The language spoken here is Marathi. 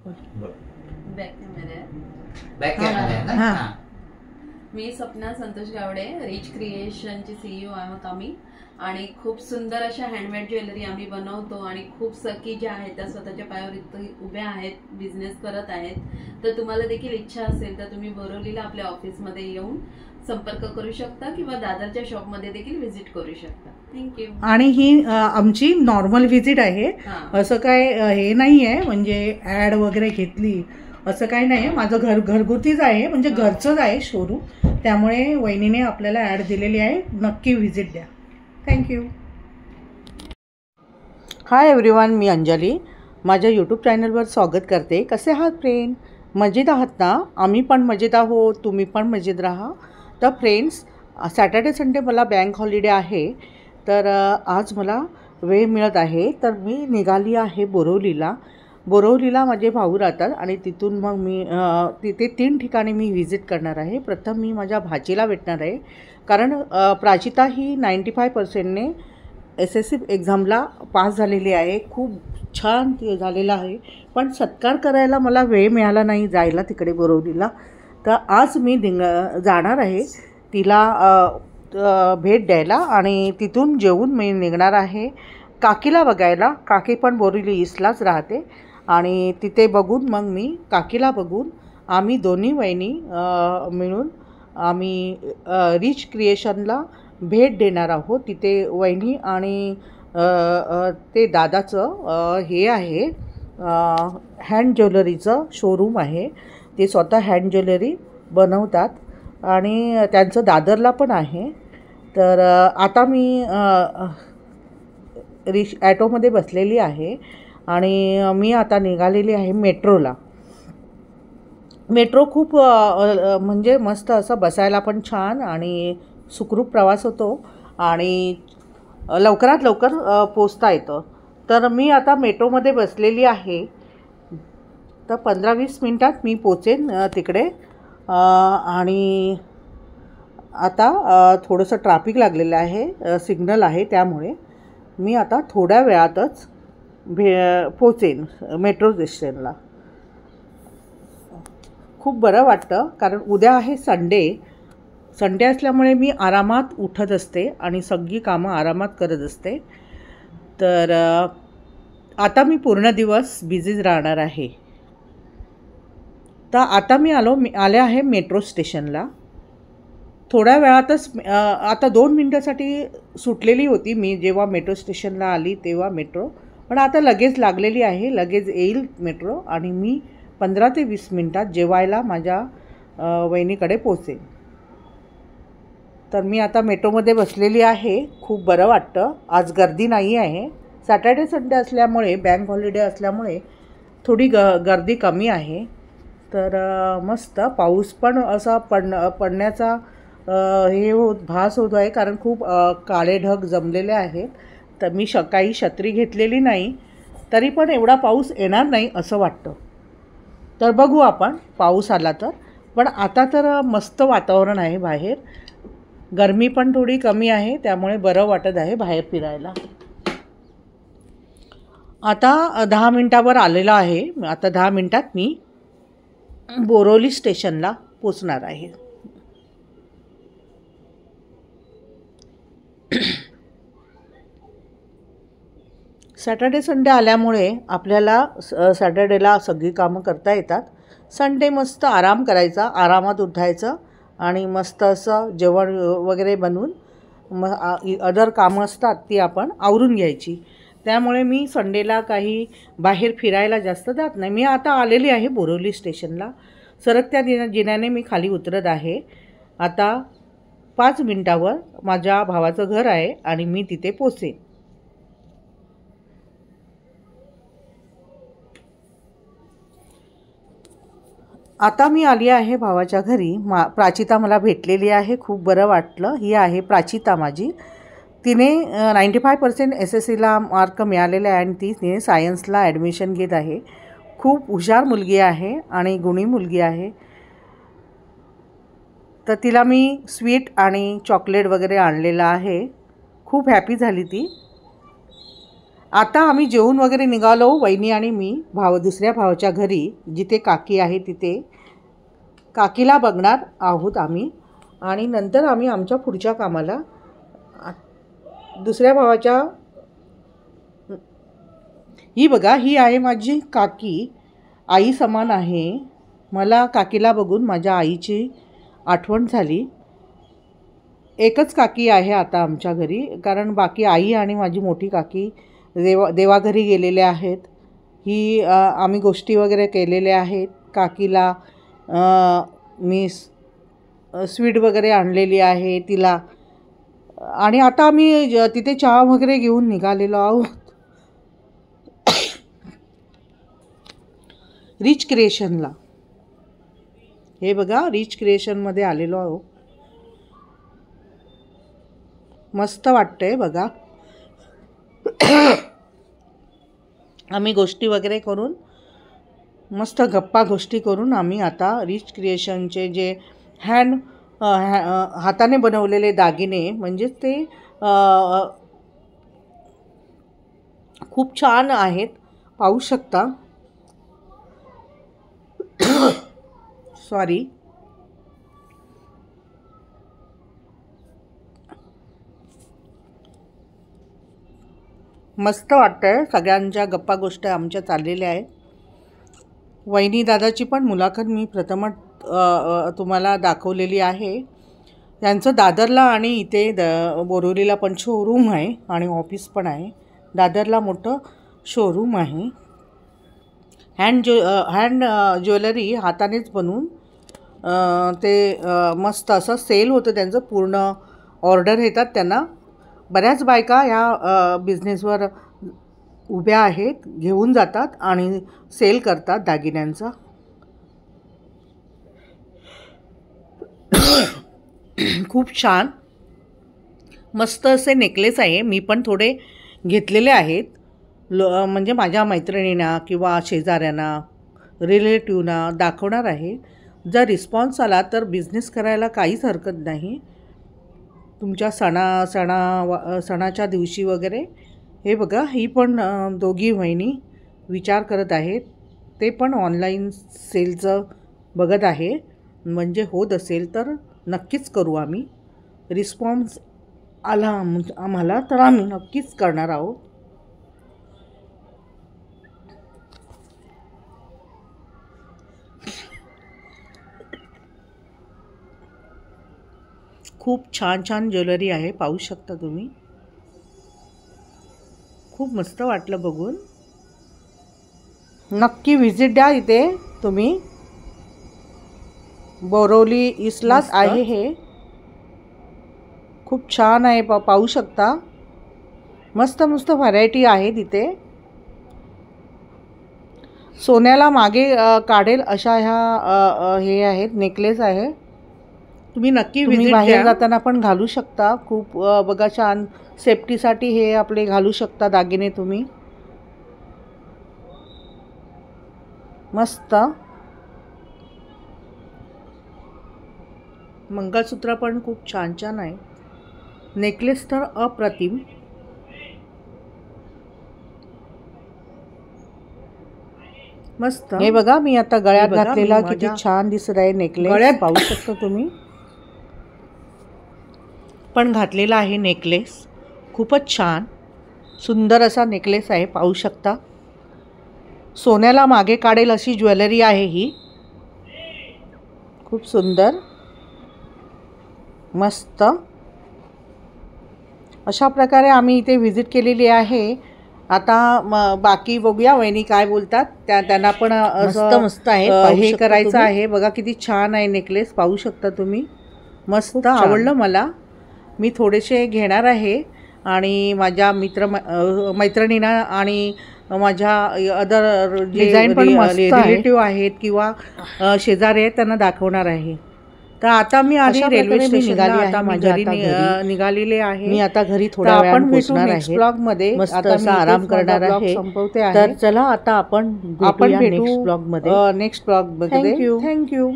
बॅक कॅमेरा आहे ना. हां. मी सपना संतोष गावडे, रिच क्रिएशनची CEO आहोत आम्ही आणि खूप सुंदर अशा हँडमेड ज्वेलरी आम्ही बनवतो आणि खूप सखी ज्या आहेत त्या स्वतःच्या पायावर इतकं उभ्या आहेत, बिझनेस करत आहेत. तर तुम्हाला देखील इच्छा असेल तर तुम्ही बोरिवलीला आपल्या ऑफिसमध्ये येऊन संपर्क करू शकता किंवा दादरच्या शॉपमध्ये देखील व्हिजिट करू शकता. थँक्यू. आणि ही आमची नॉर्मल व्हिजिट आहे, असं काय हे नाही आहे म्हणजे ॲड वगैरे घेतली असं काही नाही आहे. माझं घरगुतीच आहे, म्हणजे घरचंच आहे शोरूम, त्यामुळे वहिनीने आपल्याला ॲड दिलेली आहे. नक्की व्हिजिट द्या. थँक्यू. हाय एव्हरीवन, मी अंजली माझ्या यूट्यूब चॅनलवर स्वागत करते. कसे आहात फ्रेंड? मजेत आहात ना? आम्ही पण मजेत आहोत, तुम्ही पण मजेत राहा. तर फ्रेंड्स, सॅटर्डे संडे मला बँक हॉलिडे आहे, तर आज मला वेळ मिळत आहे, तर मी निघाली आहे बोरिवलीला माझे भाऊ राहतात आणि तिथून मग मी तिथे 3 ठिकाणी मी व्हिजिट करणार आहे. प्रथम मी माझ्या भाचीला भेटणार आहे, कारण प्राचिता ही 95%ने SSC एक्झामला पास झालेली आहे. खूप छान ते झालेलं आहे, पण सत्कार करायला मला वेळ मिळाला नाही जायला तिकडे बोरिवलीला. तर आज मी जाणार आहे तिला भेट द्यायला आणि तिथून जेवून मी निघणार आहे काकीला बघायला. काकी पण बोरिवली ईस्टलाच राहते आणि तिथे बघून मग मी काकीला बघून आम्ही दोन्ही वहिनी मिळून आम्ही रिच क्रिएशनला भेट देणार आहोत. तिथे वहिनी आणि ते दादाचं हे आहे, हँड ज्वेलरीचं शोरूम आहे. ते स्वतः हँड ज्वेलरी बनवतात आणि त्यांचं दादरला पण आहे. तर आता मी ॲटोमध्ये बसलेली आहे आणि मी आता निघालेली आहे मेट्रोला. मेट्रो खूप म्हणजे मस्त असं बसायला पण छान आणि सुखरूप प्रवास होतो आणि लवकरात लवकर पोचता येतं. तर मी आता मेट्रोमध्ये बसलेली आहे, तर 15-20 मिनटात मी पोचेन तिकडे. आणि आता थोडंसं ट्रॅफिक लागलेलं आहे, सिग्नल आहे, त्यामुळे मी आता थोड्या वेळातच पोचेन मेट्रो स्टेशनला. खूप बरं वाटतं, कारण उद्या आहे संडे असल्यामुळे मी आरामात उठत असते आणि सगळी कामं आरामात करत असते. तर आता मी पूर्ण दिवस बिझीच राहणार आहे. तर आता मी आले आहे मेट्रो स्टेशनला. थोड्या वेळातच आता 2 मिनटासाठी सुटलेली होती मी जेव्हा मेट्रो स्टेशनला आली तेव्हा मेट्रो, पण आता लगेच लागलेली आहे, लगेच येईल मेट्रो आणि मी 15 ते 20 मिनटात जेवायला माझ्या वहिनीकडे पोचेन. तर मी आता मेट्रोमध्ये बसलेली आहे. खूप बरं वाटतं. आज गर्दी नाही आहे, सॅटर्डे संडे असल्यामुळे, बँक हॉलिडे असल्यामुळे थोडी गर्दी कमी आहे. तर मस्त पाऊस पण असा पडण्याचा भास होतो आहे, कारण खूप काळे ढग जमलेले आहेत. तर मी काही छत्री घेतलेली नाही, तरी पण एवढा पाऊस येणार नाही असं वाटतं. तर बघू आपण पाऊस आला तर. पण आता तर मस्त वातावरण आहे बाहेर, गरमी पण थोडी कमी आहे, त्यामुळे बरं वाटत आहे बाहेर फिरायला. आता 10 मिनटावर आलेला आहे. आता 10 मिनटात मी बोरिवली स्टेशनला पोचणार आहे. सॅटर्डे संडे आल्यामुळे आपल्याला सॅटर्डेला सगळी कामं करता येतात. संडे मस्त आराम करायचा, आरामात उठायचं आणि मस्त असं जेवण वगैरे बनवून अदर कामं असतात ती आपण आवरून घ्यायची. त्यामुळे मी संडेला काही बाहेर फिरायला जास्त जात नाही. मी आता आलेली आहे बोरिवली स्टेशनला. सरकत्या जिन्याने मी खाली उतरत आहे. आता 5 मिनटावर माझ्या भावाचं घर आहे आणि मी तिथे पोचेन. आता मी आली आहे भावाच्या घरी. प्राचिता मला भेटलेली आहे, खूप बरं वाटलं. ही आहे प्राचिता माझी. तिने 95% SSCला मार्क मिळालेले आहे आणि तिने सायन्सला ॲडमिशन घेत आहे. खूप हुशार मुलगी आहे आणि गुणी मुलगी आहे. तर तिला मी स्वीट आणि चॉकलेट वगैरे आणलेलं आहे. खूप हॅपी झाली ती. आता आम्ही जेवून वगैरे निघालो, वहिनी आणि मी दुसऱ्या भावाच्या घरी, जिथे काकी आहे तिथे काकीला बघणार आहोत आम्ही. आणि नंतर आम्ही आमच्या पुढच्या कामाला दुसऱ्या भावाच्या. ही बघा, ही आहे माझी काकी, आई समान आहे. मला काकीला बघून माझ्या आईची आठवण झाली. एकच काकी आहे आता आमच्या घरी, कारण बाकी आई आणि माझी मोठी काकी देवाघरी गेलेले आहेत. ही आम्ही गोष्टी वगैरे केलेल्या आहेत. काकीला मी स्वीट वगैरे आणलेली आहे तिला. आणि आता आम्ही तिथे चहा वगैरे घेऊन निघालेलो आहोत रिच क्रिएशनला. हे बघा, रिच क्रिएशनमध्ये आलेलो आहोत. मस्त वाटतंय बघा. आम्ही गोष्टी वगैरे करून, मस्त गप्पा गोष्टी करून आम्ही आता रिच क्रिएशनचे जे हाताने बनवलेले दागिने, म्हणजेच ते खूप छान आहेत, पाहू शकता. सॉरी. मस्त वाटतंय. सगळ्यांच्या गप्पा गोष्टी आमच्या चाललेल्या आहेत. वहिनी दादाची पण मुलाखत मी प्रथमच तुम्हाला दाखवलेली आहे. त्यांचं दादरला आणि इथे बोरिवलीला पण शोरूम आहे आणि ऑफिस पण आहे. दादरला मोठं शोरूम आहे. हँड ज्वेलरी हातानेच बनवून ते मस्त असं सेल होतं त्यांचं. पूर्ण ऑर्डर येतात त्यांना. बऱ्याच बायका ह्या बिझनेसवर उभ्या आहेत, घेऊन जातात आणि सेल करतात दागिन्यांचा. खूप छान मस्त असे नेकलेस आहे. मी पण थोडे घेतलेले आहेत. म्हणजे माझ्या मैत्रिणींना किंवा शेजाऱ्यांना, रिलेटिव्हना दाखवणार आहे. जर रिस्पॉन्स आला तर बिझनेस करायला काहीच हरकत नाही. तुमच्या सणाच्या दिवशी वगैरे. हे बघा, ही पण दोघी वहिनी विचार करत आहेत. ते पण ऑनलाईन सेलचं बघत आहे. म्हणजे होत असेल तर नक्कीच करू आम्ही. रिस्पॉन्स आला आम्हाला तर आम्ही नक्कीच करणार आहोत. खूप छान छान ज्वेलरी आहे, पाहू शकता तुम्ही. खूप मस्त वाटलं बघून. नक्की व्हिजिट द्या इथे तुम्ही. बोरिवली ईस्टलाच आहे हे. खूप छान आहे, पाहू शकता. मस्त मस्त व्हरायटी आहे तिथे. सोन्याला मागे काढेल अशा ह्या हे आहेत, नेकलेस आहे. तुम्ही नक्की बाहेर जाताना पण घालू शकता. खूप बघा छान सेफ्टीसाठी हे आपले घालू शकता दागिने तुम्ही. मस्त. मंगळसूत्र पण खूप छान छान आहे. नेकलेस तर अप्रतिम. मस्त. हे बघा, मी आता गळ्यात घातलेला किती छान दिसत आहे नेकलेस. गळ्यात पाहू शकता तुम्ही. पण घातलेला आहे नेकलेस. खूपच छान सुंदर असा नेकलेस आहे, पाहू शकता. सोन्याला मागे काढेल अशी ज्वेलरी आहे ही. खूप सुंदर, मस्त. अशा प्रकारे आम्ही इथे व्हिजिट केलेली आहे. आता बाकी बघूया वहिनी काय बोलतात. त्यांना पण मस्त आहे, हे करायचं आहे. बघा किती छान आहे नेकलेस, पाहू शकता तुम्ही. मस्त आवडलं मला. मी थोडेसे घेणार आहे आणि माझ्या मैत्रिणींना आणि माझ्या अदर डिझाईन पण रिलेटिव्ह आहेत किंवा शेजारी आहेत त्यांना दाखवणार आहे. तर आता मी आधी रेल्वे स्टेशन निघाली. आता माझ्या निघालेले आहे. मी आता घरी थोडा वेळ पोहोचणार आहे. नेक्स्ट ब्लॉग मध्ये मस्त असा आराम करणार आहे. संपवते आहे. तर चला आता आपण भेटू नेक्स्ट ब्लॉग मध्ये. थँक्यू.